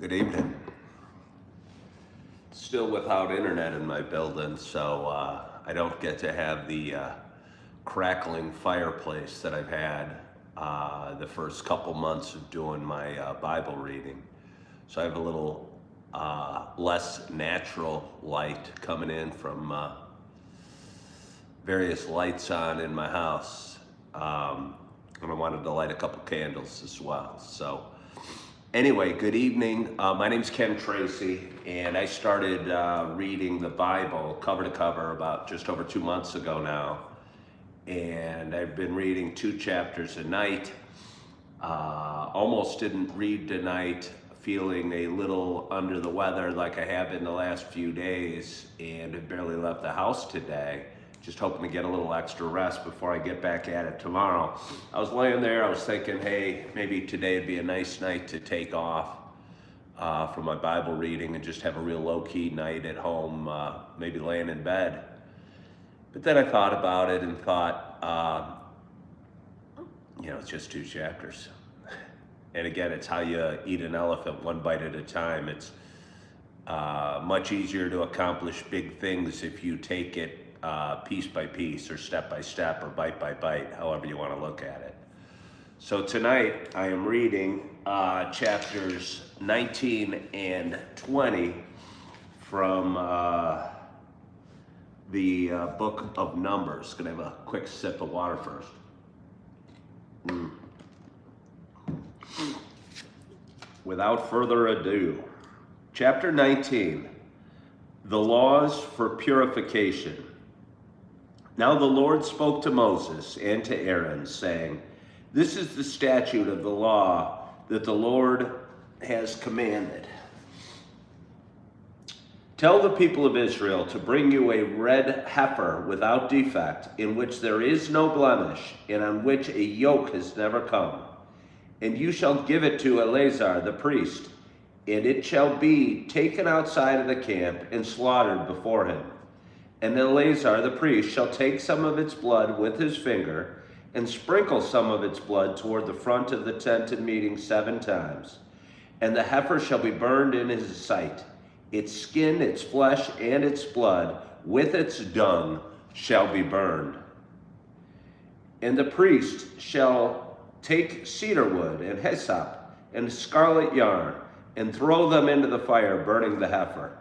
Good evening. Still without internet in my building, so I don't get to have the crackling fireplace that I've had the first couple months of doing my Bible reading. So I have a little less natural light coming in from various lights on in my house. And I wanted to light a couple candles as well. So anyway, good evening. My name's Ken Tracy, and I started reading the Bible cover to cover about just over 2 months ago now. And I've been reading 2 chapters a night. Almost didn't read tonight, feeling a little under the weather like I have been the last few days, and have barely left the house today. Just hoping to get a little extra rest before I get back at it tomorrow. I was laying there, I was thinking, hey, maybe today would be a nice night to take off from my Bible reading and just have a real low-key night at home, maybe laying in bed. But then I thought about it and thought, it's just 2 chapters. And again, it's how you eat an elephant one bite at a time. It's much easier to accomplish big things if you take it piece by piece or step by step or bite by bite, however you want to look at it. So tonight I am reading chapters 19 and 20 from the book of Numbers. Gonna have a quick sip of water first. Without further ado, chapter 19, the laws for purification. Now the Lord spoke to Moses and to Aaron, saying, "This is the statute of the law that the Lord has commanded. Tell the people of Israel to bring you a red heifer without defect, in which there is no blemish, and on which a yoke has never come. And you shall give it to Eleazar the priest, and it shall be taken outside of the camp and slaughtered before him. And Eleazar the priest shall take some of its blood with his finger and sprinkle some of its blood toward the front of the tent of meeting 7 times. And the heifer shall be burned in his sight. Its skin, its flesh, and its blood, with its dung, shall be burned. And the priest shall take cedar wood and hyssop and scarlet yarn and throw them into the fire, burning the heifer.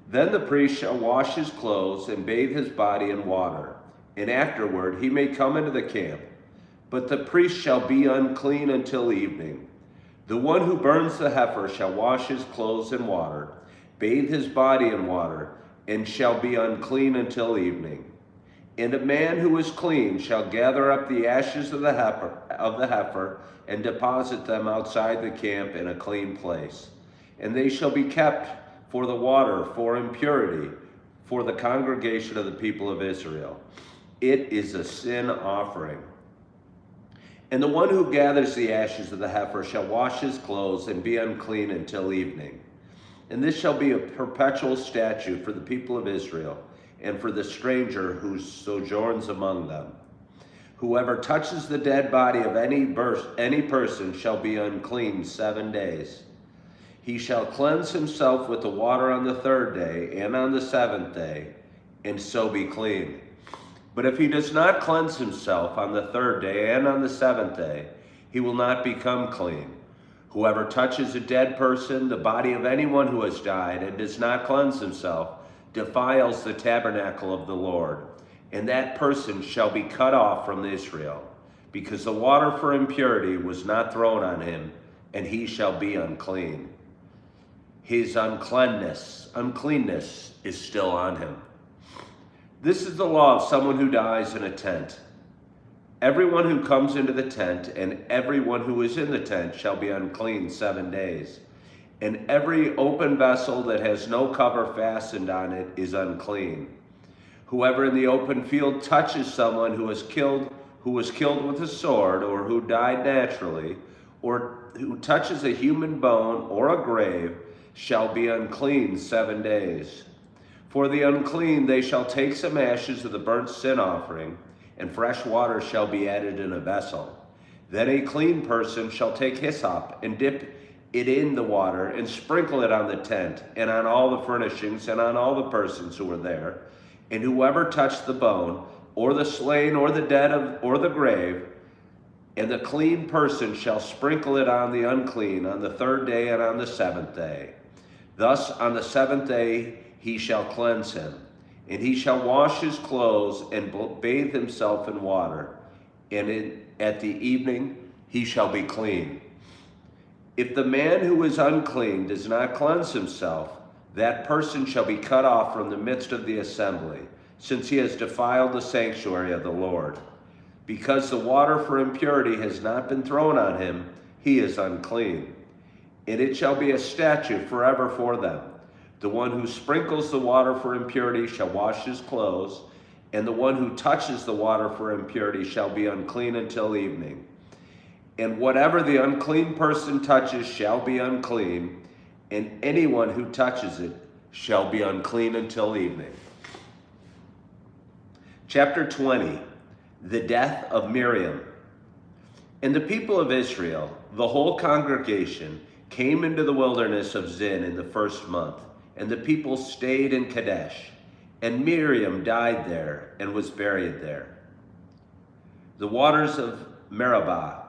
Then the priest shall wash his clothes and bathe his body in water, and afterward he may come into the camp. But the priest shall be unclean until evening. The one who burns the heifer shall wash his clothes in water, bathe his body in water, and shall be unclean until evening. And a man who is clean shall gather up the ashes of the heifer and deposit them outside the camp in a clean place. And they shall be kept for the water, for impurity, for the congregation of the people of Israel. It is a sin offering. And the one who gathers the ashes of the heifer shall wash his clothes and be unclean until evening. And this shall be a perpetual statute for the people of Israel and for the stranger who sojourns among them. Whoever touches the dead body of any person shall be unclean 7 days. He shall cleanse himself with the water on the 3rd day and on the 7th day, and so be clean. But if he does not cleanse himself on the 3rd day and on the 7th day, he will not become clean. Whoever touches a dead person, the body of anyone who has died, and does not cleanse himself, defiles the tabernacle of the Lord, and that person shall be cut off from Israel, because the water for impurity was not thrown on him, and he shall be unclean. His uncleanness is still on him. This is the law of someone who dies in a tent. Everyone who comes into the tent and everyone who is in the tent shall be unclean 7 days. And every open vessel that has no cover fastened on it is unclean. Whoever in the open field touches someone who was killed with a sword, or who died naturally, or who touches a human bone or a grave, shall be unclean 7 days. For the unclean they shall take some ashes of the burnt sin offering, and fresh water shall be added in a vessel. Then a clean person shall take hyssop and dip it in the water, and sprinkle it on the tent, and on all the furnishings, and on all the persons who were there. And whoever touched the bone, or the slain, or the dead, or the grave, and the clean person shall sprinkle it on the unclean on the third day and on the seventh day. Thus on the seventh day he shall cleanse him, and he shall wash his clothes and bathe himself in water, and at the evening he shall be clean. If the man who is unclean does not cleanse himself, that person shall be cut off from the midst of the assembly, since he has defiled the sanctuary of the Lord. Because the water for impurity has not been thrown on him, he is unclean. And it shall be a statute forever for them. The one who sprinkles the water for impurity shall wash his clothes, and the one who touches the water for impurity shall be unclean until evening. And whatever the unclean person touches shall be unclean, and anyone who touches it shall be unclean until evening. Chapter 20, the death of Miriam. And the people of Israel, the whole congregation, came into the wilderness of Zin in the first month, and the people stayed in Kadesh. And Miriam died there and was buried there. The waters of Meribah.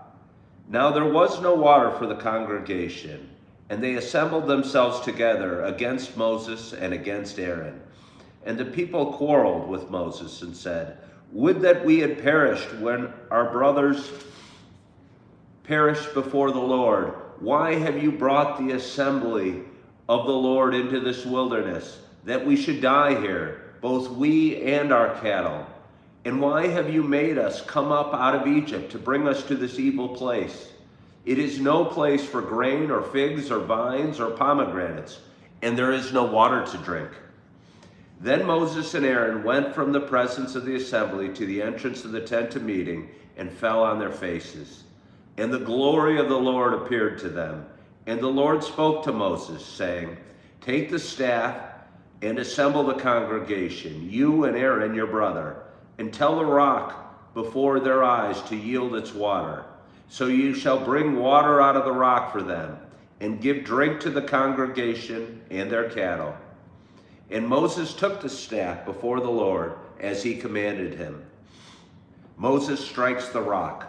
Now there was no water for the congregation, and they assembled themselves together against Moses and against Aaron. And the people quarreled with Moses and said, "Would that we had perished when our brothers perished before the Lord. Why have you brought the assembly of the Lord into this wilderness, that we should die here, both we and our cattle? And why have you made us come up out of Egypt to bring us to this evil place? It is no place for grain or figs or vines or pomegranates, and there is no water to drink." Then Moses and Aaron went from the presence of the assembly to the entrance of the tent of meeting and fell on their faces. And the glory of the Lord appeared to them. And the Lord spoke to Moses, saying, "Take the staff and assemble the congregation, you and Aaron your brother, and tell the rock before their eyes to yield its water. So you shall bring water out of the rock for them, and give drink to the congregation and their cattle." And Moses took the staff before the Lord as he commanded him. Moses strikes the rock.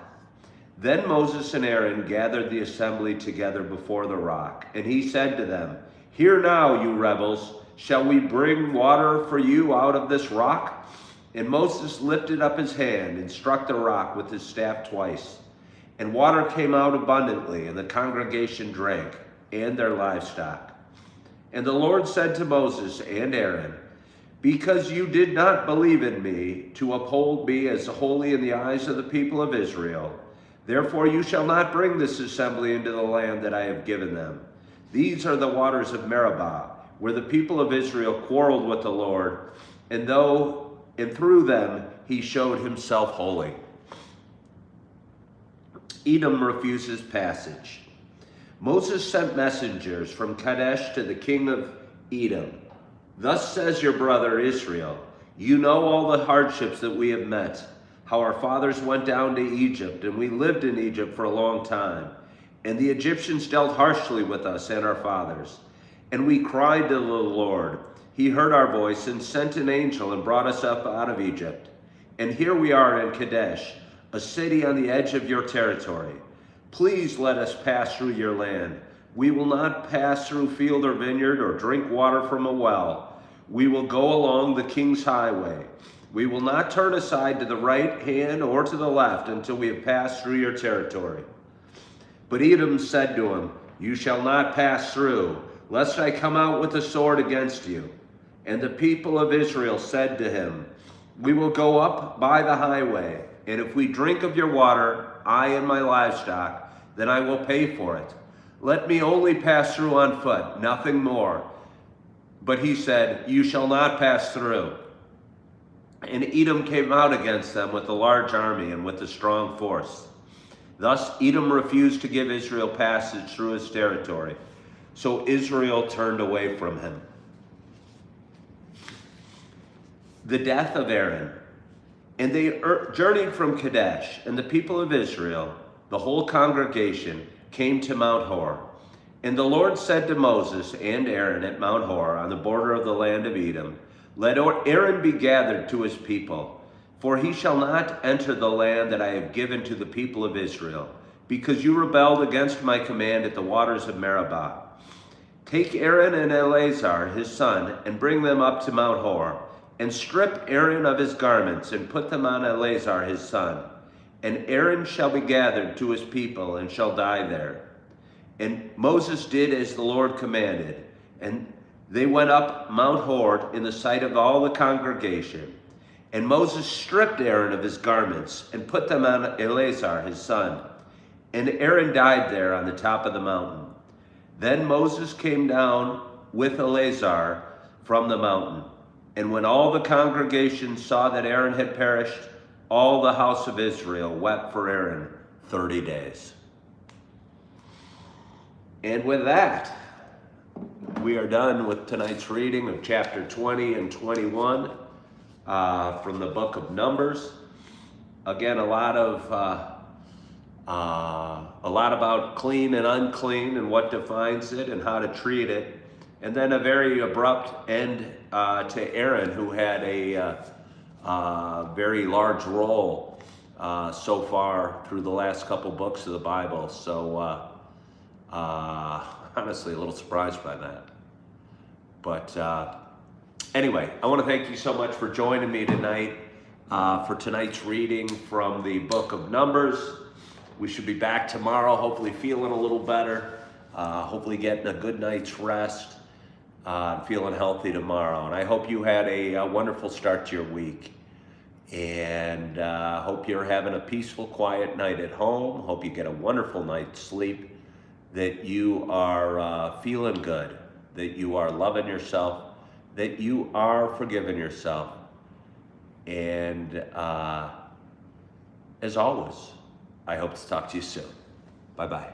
Then Moses and Aaron gathered the assembly together before the rock, and he said to them, "Hear now, you rebels, shall we bring water for you out of this rock?" And Moses lifted up his hand and struck the rock with his staff twice. And water came out abundantly, and the congregation drank, and their livestock. And the Lord said to Moses and Aaron, "Because you did not believe in me to uphold me as holy in the eyes of the people of Israel, therefore you shall not bring this assembly into the land that I have given them. These are the waters of Meribah, where the people of Israel quarreled with the Lord, and through them he showed himself holy." Edom refuses passage. Moses sent messengers from Kadesh to the king of Edom. "Thus says your brother Israel, you know all the hardships that we have met, how our fathers went down to Egypt, and we lived in Egypt for a long time. And the Egyptians dealt harshly with us and our fathers. And we cried to the Lord. He heard our voice and sent an angel and brought us up out of Egypt. And here we are in Kadesh, a city on the edge of your territory. Please let us pass through your land. We will not pass through field or vineyard or drink water from a well. We will go along the king's highway. We will not turn aside to the right hand or to the left until we have passed through your territory." But Edom said to him, "You shall not pass through, lest I come out with a sword against you." And the people of Israel said to him, "We will go up by the highway, and if we drink of your water, I and my livestock, then I will pay for it. Let me only pass through on foot, nothing more." But he said, "You shall not pass through." And Edom came out against them with a large army and with a strong force. Thus Edom refused to give Israel passage through his territory. So Israel turned away from him. The death of Aaron. And they journeyed from Kadesh, and the people of Israel, the whole congregation, came to Mount Hor. And the Lord said to Moses and Aaron at Mount Hor on the border of the land of Edom, let Aaron be gathered to his people, for he shall not enter the land that I have given to the people of Israel, because you rebelled against my command at the waters of Meribah. Take Aaron and Eleazar his son, and bring them up to Mount Hor, and strip Aaron of his garments, and put them on Eleazar his son. And Aaron shall be gathered to his people, and shall die there. And Moses did as the Lord commanded, and they went up Mount Hor in the sight of all the congregation. And Moses stripped Aaron of his garments, and put them on Eleazar his son. And Aaron died there on the top of the mountain. Then Moses came down with Eleazar from the mountain. And when all the congregation saw that Aaron had perished, all the house of Israel wept for Aaron 30 days. And with that, we are done with tonight's reading of chapter 20 and 21 from the book of Numbers. Again, a lot about clean and unclean and what defines it and how to treat it. And then a very abrupt end to Aaron, who had a very large role so far through the last couple books of the Bible. So honestly, a little surprised by that. But anyway, I want to thank you so much for joining me tonight for tonight's reading from the book of Numbers. We should be back tomorrow, hopefully feeling a little better, hopefully getting a good night's rest, feeling healthy tomorrow. And I hope you had a wonderful start to your week. And hope you're having a peaceful, quiet night at home. Hope you get a wonderful night's sleep, that you are feeling good, that you are loving yourself, that you are forgiving yourself. And as always, I hope to talk to you soon. Bye-bye.